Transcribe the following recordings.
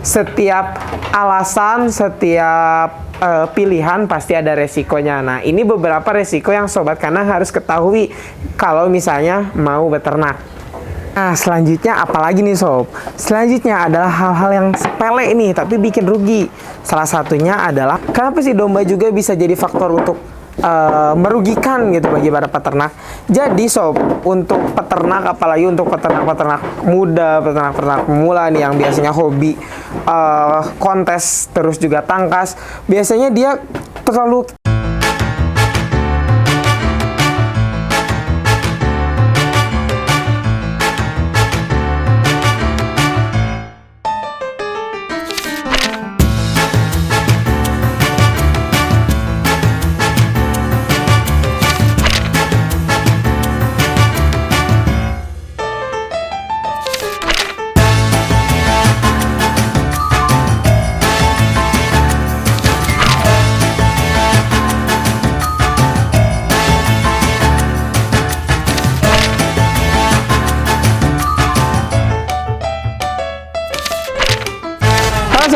setiap alasan, setiap pilihan pasti ada resikonya. Nah, ini beberapa resiko yang Sobat Kandang harus ketahui kalau misalnya mau beternak. Nah, selanjutnya apalagi nih Sob? Selanjutnya adalah hal-hal yang sepele ini tapi bikin rugi. Salah satunya adalah kenapa sih domba juga bisa jadi faktor untuk merugikan gitu bagi para peternak. Jadi Sob, untuk peternak, apalagi untuk peternak-peternak muda, peternak-peternak pemula nih yang biasanya hobi kontes terus juga tangkas, biasanya dia terlalu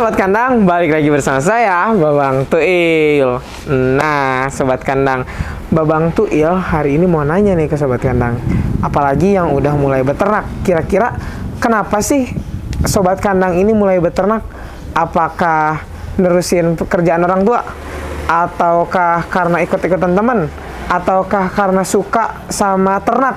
Sobat Kandang, balik lagi bersama saya, Babang Tuil. Nah, Sobat Kandang, Babang Tuil hari ini mau nanya nih ke Sobat Kandang, apalagi yang udah mulai beternak. Kira-kira kenapa sih Sobat Kandang ini mulai beternak? Apakah nerusin pekerjaan orang tua? Ataukah karena ikut-ikutan teman? Ataukah karena suka sama ternak?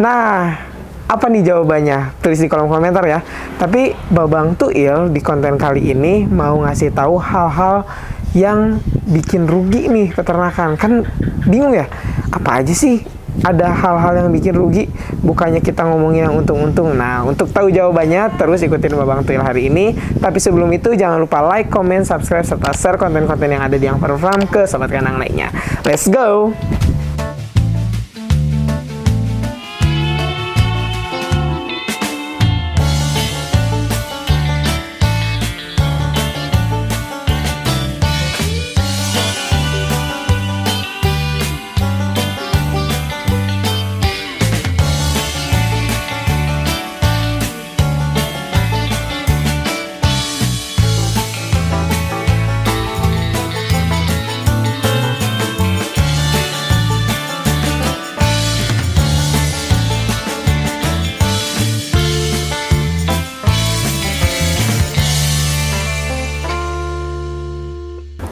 Nah, apa nih jawabannya? Tulis di kolom komentar ya. Tapi Babang Tuil di konten kali ini mau ngasih tahu hal-hal yang bikin rugi nih peternakan. Kan bingung ya, apa aja sih ada hal-hal yang bikin rugi? Bukannya kita ngomongin yang untung-untung. Nah, untuk tahu jawabannya terus ikutin Babang Tuil hari ini. Tapi sebelum itu jangan lupa like, comment, subscribe, serta share konten-konten yang ada di Angkor Farm ke Sobat Kandang lainnya. Let's go!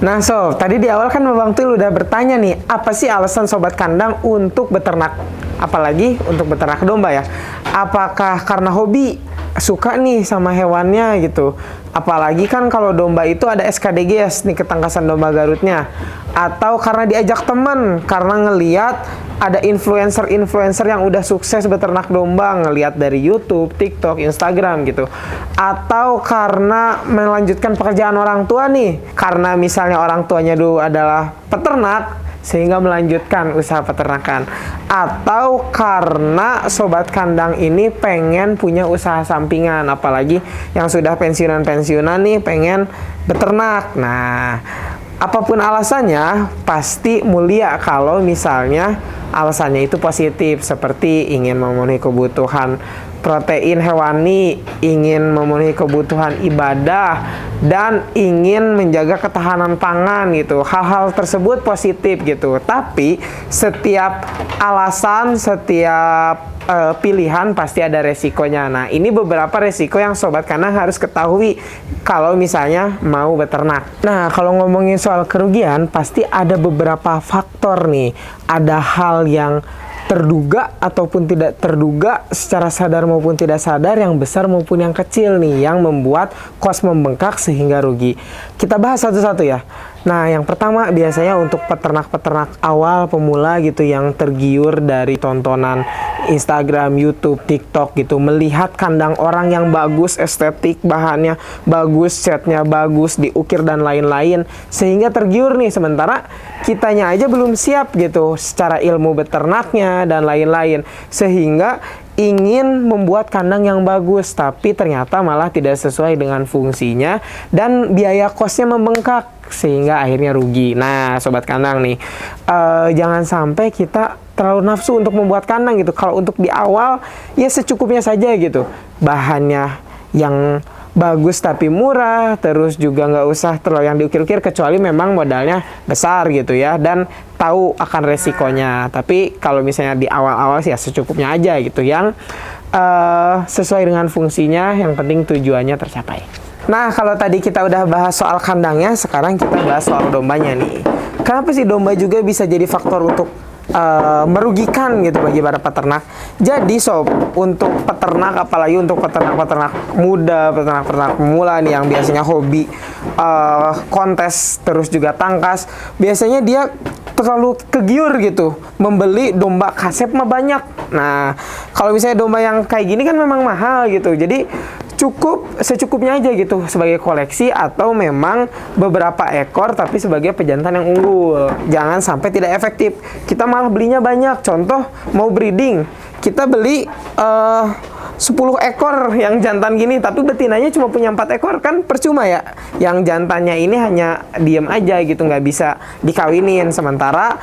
Nah Sob, tadi di awal kan Babang Tuil udah bertanya nih, apa sih alasan Sobat Kandang untuk beternak? Apalagi untuk beternak domba ya. Apakah karena hobi, suka nih sama hewannya gitu? Apalagi kan kalau domba itu ada SKDGS nih, ketangkasan domba Garutnya. Atau karena diajak temen, karena ngeliat ada influencer-influencer yang udah sukses beternak domba, ngeliat dari YouTube, TikTok, Instagram gitu. Atau karena melanjutkan pekerjaan orang tua nih, karena misalnya orang tuanya dulu adalah peternak, sehingga melanjutkan usaha peternakan. Atau karena Sobat Kandang ini pengen punya usaha sampingan, apalagi yang sudah pensiunan-pensiunan nih pengen beternak. Nah, apapun alasannya pasti mulia kalau misalnya alasannya itu positif, seperti ingin memenuhi kebutuhan protein hewani, ingin memenuhi kebutuhan ibadah, dan ingin menjaga ketahanan pangan gitu. Hal-hal tersebut positif gitu. Tapi setiap alasan, setiap pilihan pasti ada resikonya. Nah, ini beberapa resiko yang Sobat Kandang harus ketahui kalau misalnya mau beternak. Nah, kalau ngomongin soal kerugian, pasti ada beberapa faktor nih. Ada hal yang terduga ataupun tidak terduga, secara sadar maupun tidak sadar, yang besar maupun yang kecil nih, yang membuat kos membengkak sehingga rugi. Kita bahas satu-satu ya. Nah, yang pertama biasanya untuk peternak-peternak awal pemula gitu yang tergiur dari tontonan Instagram, YouTube, TikTok gitu, melihat kandang orang yang bagus, estetik, bahannya bagus, catnya bagus, diukir dan lain-lain, sehingga tergiur nih, sementara kitanya aja belum siap gitu secara ilmu beternaknya dan lain-lain, sehingga ingin membuat kandang yang bagus tapi ternyata malah tidak sesuai dengan fungsinya dan biaya kosnya membengkak sehingga akhirnya rugi. Nah, Sobat Kandang nih, jangan sampai kita terlalu nafsu untuk membuat kandang gitu. Kalau untuk di awal ya secukupnya saja gitu, bahannya yang bagus tapi murah, terus juga nggak usah terlalu yang diukir-ukir kecuali memang modalnya besar gitu ya, dan tahu akan resikonya. Tapi kalau misalnya di awal-awal sih ya secukupnya aja gitu, yang sesuai dengan fungsinya, yang penting tujuannya tercapai. Nah, kalau tadi kita udah bahas soal kandangnya, sekarang kita bahas soal dombanya nih. Kenapa sih domba juga bisa jadi faktor untuk merugikan gitu bagi para peternak? Jadi sob, untuk peternak, apalagi untuk peternak-peternak muda, peternak-peternak pemula nih yang biasanya hobi kontes terus juga tangkas, biasanya dia terlalu kegiur gitu membeli domba kasep mah banyak. Nah, kalau misalnya domba yang kayak gini kan memang mahal gitu, jadi cukup secukupnya aja gitu sebagai koleksi, atau memang beberapa ekor tapi sebagai pejantan yang unggul. Jangan sampai tidak efektif. Kita malah belinya banyak. Contoh mau breeding, kita beli 10 ekor yang jantan gini, tapi betinanya cuma punya 4 ekor, kan percuma ya. Yang jantannya ini hanya diem aja gitu, nggak bisa dikawinin. Sementara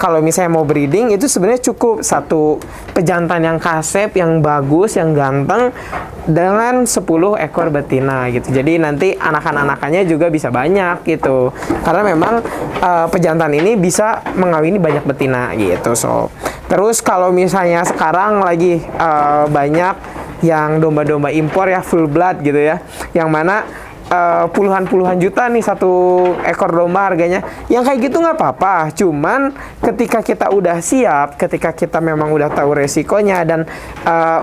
kalau misalnya mau breeding, itu sebenarnya cukup satu pejantan yang kasep, yang bagus, yang ganteng, dengan 10 ekor betina gitu. Jadi nanti anakan-anakannya juga bisa banyak gitu. Karena memang pejantan ini bisa mengawini banyak betina gitu. So, terus kalau misalnya sekarang lagi banyak yang domba-domba impor ya, full blood gitu ya, yang mana puluhan juta nih satu ekor domba harganya. Yang kayak gitu nggak apa-apa, cuman ketika kita udah siap, ketika kita memang udah tahu resikonya, dan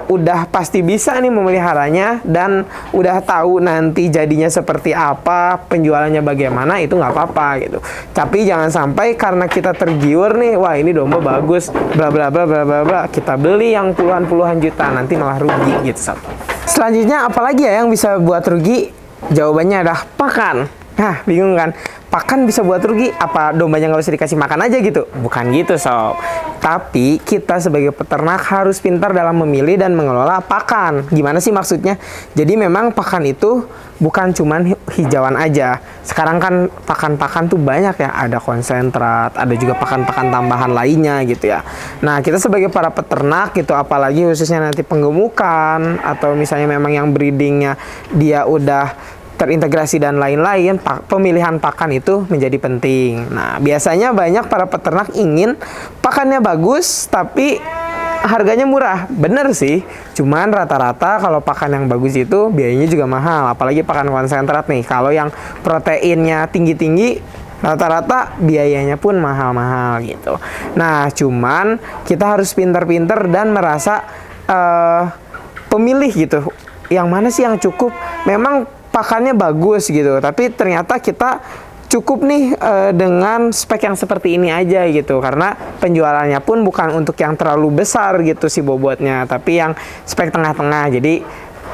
udah pasti bisa nih memeliharanya, dan udah tahu nanti jadinya seperti apa, penjualannya bagaimana, itu nggak apa-apa gitu. Tapi jangan sampai karena kita tergiur nih, wah ini domba bagus, bla bla bla bla bla bla, kita beli yang puluhan juta, nanti malah rugi gitu sob. Selanjutnya apalagi ya yang bisa buat rugi? Jawabannya adalah pakan. Nah, bingung kan? Pakan bisa buat rugi? Apa dombanya nggak usah dikasih makan aja gitu? Bukan gitu sob. Tapi kita sebagai peternak harus pintar dalam memilih dan mengelola pakan. Gimana sih maksudnya? Jadi memang pakan itu bukan cuman hijauan aja. Sekarang kan pakan-pakan tuh banyak ya. Ada konsentrat, ada juga pakan-pakan tambahan lainnya gitu ya. Nah, kita sebagai para peternak gitu, apalagi khususnya nanti penggemukan, atau misalnya memang yang breedingnya dia udah terintegrasi dan lain-lain, pemilihan pakan itu menjadi penting. Nah, biasanya banyak para peternak ingin pakannya bagus tapi harganya murah. Bener sih, cuman rata-rata kalau pakan yang bagus itu biayanya juga mahal, apalagi pakan konsentrat nih. Kalau yang proteinnya tinggi-tinggi, rata-rata biayanya pun mahal-mahal gitu. Nah, cuman kita harus pintar-pintar dan merasa pemilih gitu. Yang mana sih yang cukup? Memang pakannya bagus gitu, tapi ternyata kita cukup nih dengan spek yang seperti ini aja gitu, karena penjualannya pun bukan untuk yang terlalu besar gitu si bobotnya, tapi yang spek tengah-tengah. Jadi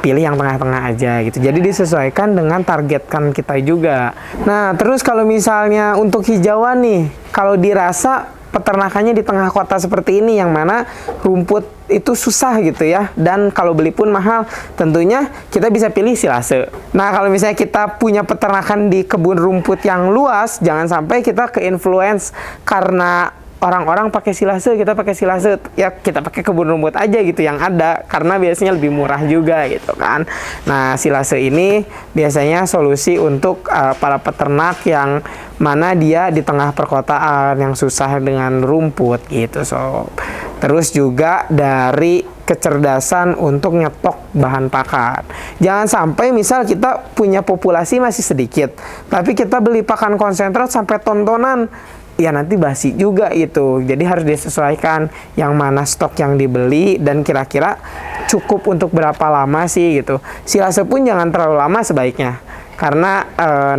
pilih yang tengah-tengah aja gitu, jadi disesuaikan dengan targetkan kita juga. Nah, terus kalau misalnya untuk hijauan nih, kalau dirasa peternakannya di tengah kota seperti ini, yang mana rumput itu susah gitu ya, dan kalau beli pun mahal, tentunya kita bisa pilih silase. Nah, kalau misalnya kita punya peternakan di kebun rumput yang luas, jangan sampai kita ke-influence karena orang-orang pakai silase, kita pakai silase, ya kita pakai kebun rumput aja gitu yang ada, karena biasanya lebih murah juga gitu kan. Nah, silase ini biasanya solusi untuk para peternak yang mana dia di tengah perkotaan yang susah dengan rumput gitu. So, terus juga dari kecerdasan untuk nyetok bahan pakan. Jangan sampai misal kita punya populasi masih sedikit, tapi kita beli pakan konsentrat sampai ton-tonan, ya nanti basi juga itu. Jadi harus disesuaikan yang mana stok yang dibeli dan kira-kira cukup untuk berapa lama sih gitu. Silase pun jangan terlalu lama sebaiknya, karena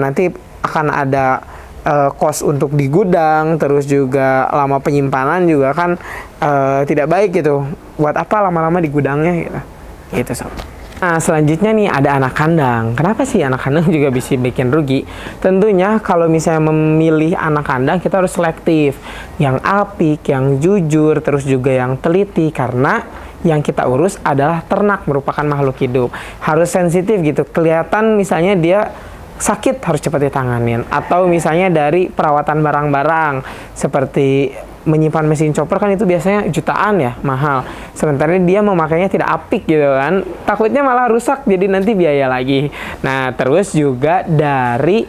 nanti akan ada kos untuk di gudang, terus juga lama penyimpanan juga kan tidak baik gitu. Buat apa lama-lama di gudangnya gitu. Gitu sob. Nah, selanjutnya nih ada anak kandang. Kenapa sih anak kandang juga bisa bikin rugi? Tentunya kalau misalnya memilih anak kandang, kita harus selektif. Yang apik, yang jujur, terus juga yang teliti. Karena yang kita urus adalah ternak, merupakan makhluk hidup. Harus sensitif gitu. Kelihatan misalnya dia sakit, harus cepat ditanganin. Atau misalnya dari perawatan barang-barang seperti menyimpan mesin chopper kan itu biasanya jutaan ya, mahal. Sementara dia memakainya tidak apik gitu kan. Takutnya malah rusak jadi nanti biaya lagi. Nah, terus juga dari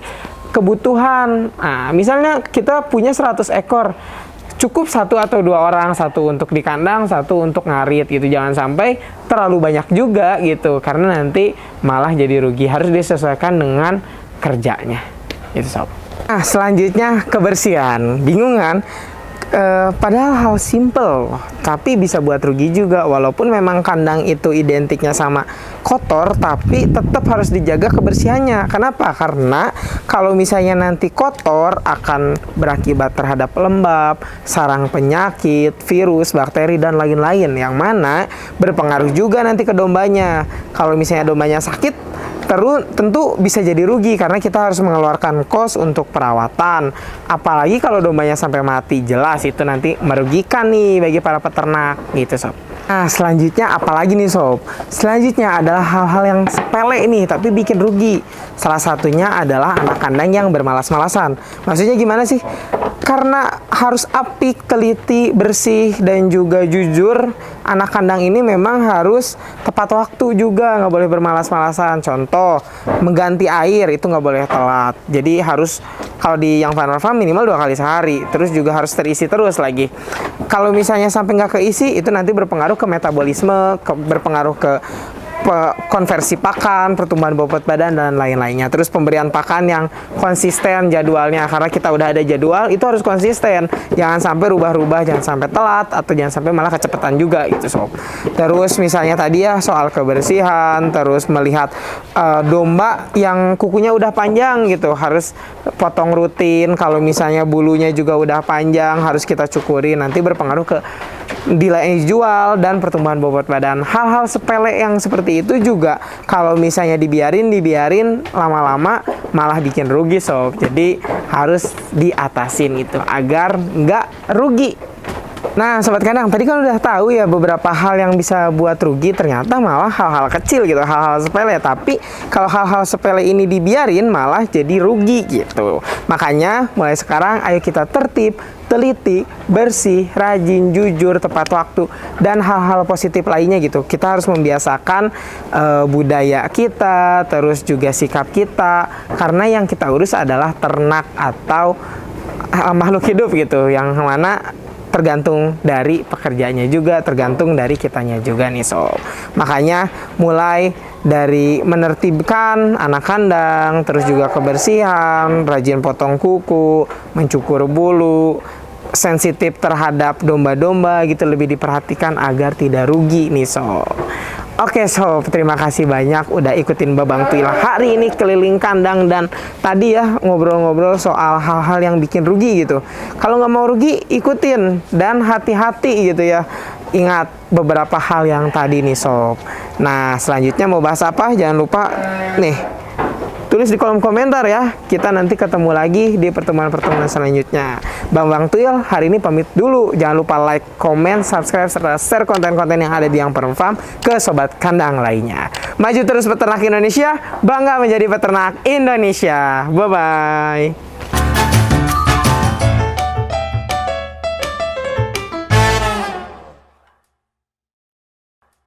kebutuhan. Nah, misalnya kita punya 100 ekor. Cukup 1 atau 2 orang, 1 untuk di kandang, 1 untuk ngarit gitu. Jangan sampai terlalu banyak juga gitu, karena nanti malah jadi rugi. Harus disesuaikan dengan kerjanya. Itu sob. Nah, selanjutnya kebersihan. Bingung kan? Padahal hal simple, tapi bisa buat rugi juga. Walaupun memang kandang itu identiknya sama kotor, tapi tetap harus dijaga kebersihannya. Kenapa? Karena kalau misalnya nanti kotor akan berakibat terhadap lembab, sarang penyakit, virus, bakteri, dan lain-lain. Yang mana berpengaruh juga nanti ke dombanya. Kalau misalnya dombanya sakit, tentu bisa jadi rugi karena kita harus mengeluarkan kos untuk perawatan. Apalagi kalau dombanya sampai mati, jelas itu nanti merugikan nih bagi para peternak gitu sob. Nah, selanjutnya apalagi nih sob? Selanjutnya adalah hal-hal yang sepele ini tapi bikin rugi. Salah satunya adalah anak kandang yang bermalas-malasan. Maksudnya gimana sih? Karena harus apik, teliti, bersih, dan juga jujur, anak kandang ini memang harus tepat waktu juga, nggak boleh bermalas-malasan. Contoh, mengganti air itu nggak boleh telat. Jadi harus, kalau di yang Farmer Farm minimal 2 kali sehari. Terus juga harus terisi terus lagi. Kalau misalnya sampai nggak keisi, itu nanti berpengaruh ke metabolisme, berpengaruh ke konversi pakan, pertumbuhan bobot badan, dan lain-lainnya. Terus pemberian pakan yang konsisten jadwalnya, karena kita udah ada jadwal, itu harus konsisten. Jangan sampai rubah-rubah, jangan sampai telat, atau jangan sampai malah kecepatan juga gitu sob. Terus misalnya tadi ya soal kebersihan, terus melihat domba yang kukunya udah panjang gitu, harus potong rutin. Kalau misalnya bulunya juga udah panjang, harus kita cukuri, nanti berpengaruh ke nilai jual dan pertumbuhan bobot badan. Hal-hal sepele yang seperti itu juga kalau misalnya dibiarin lama-lama malah bikin rugi sob. Jadi harus diatasin itu agar nggak rugi. Nah, sobat kandang, tadi kan udah tahu ya beberapa hal yang bisa buat rugi, ternyata malah hal-hal kecil gitu, hal-hal sepele. Tapi kalau hal-hal sepele ini dibiarin malah jadi rugi gitu. Makanya mulai sekarang ayo kita tertib, teliti, bersih, rajin, jujur, tepat waktu, dan hal-hal positif lainnya gitu. Kita harus membiasakan budaya kita, terus juga sikap kita, karena yang kita urus adalah ternak atau makhluk hidup gitu, yang mana tergantung dari pekerjaannya juga, tergantung dari kitanya juga nih sob. Makanya mulai dari menertibkan anak kandang, terus juga kebersihan, rajin potong kuku, mencukur bulu, sensitif terhadap domba-domba gitu, lebih diperhatikan agar tidak rugi nih sob. Oke sob, terima kasih banyak udah ikutin Babang Tuil hari ini keliling kandang, dan tadi ya ngobrol-ngobrol soal hal-hal yang bikin rugi gitu. Kalau nggak mau rugi, ikutin dan hati-hati gitu ya. Ingat beberapa hal yang tadi nih sob. Nah, selanjutnya mau bahas apa? Jangan lupa nih, tulis di kolom komentar ya. Kita nanti ketemu lagi di pertemuan-pertemuan selanjutnya. Bang Tuil hari ini pamit dulu. Jangan lupa like, comment, subscribe, serta share konten-konten yang ada di Yang Farm Farm ke sobat kandang lainnya. Maju terus peternak Indonesia, bangga menjadi peternak Indonesia. Bye-bye.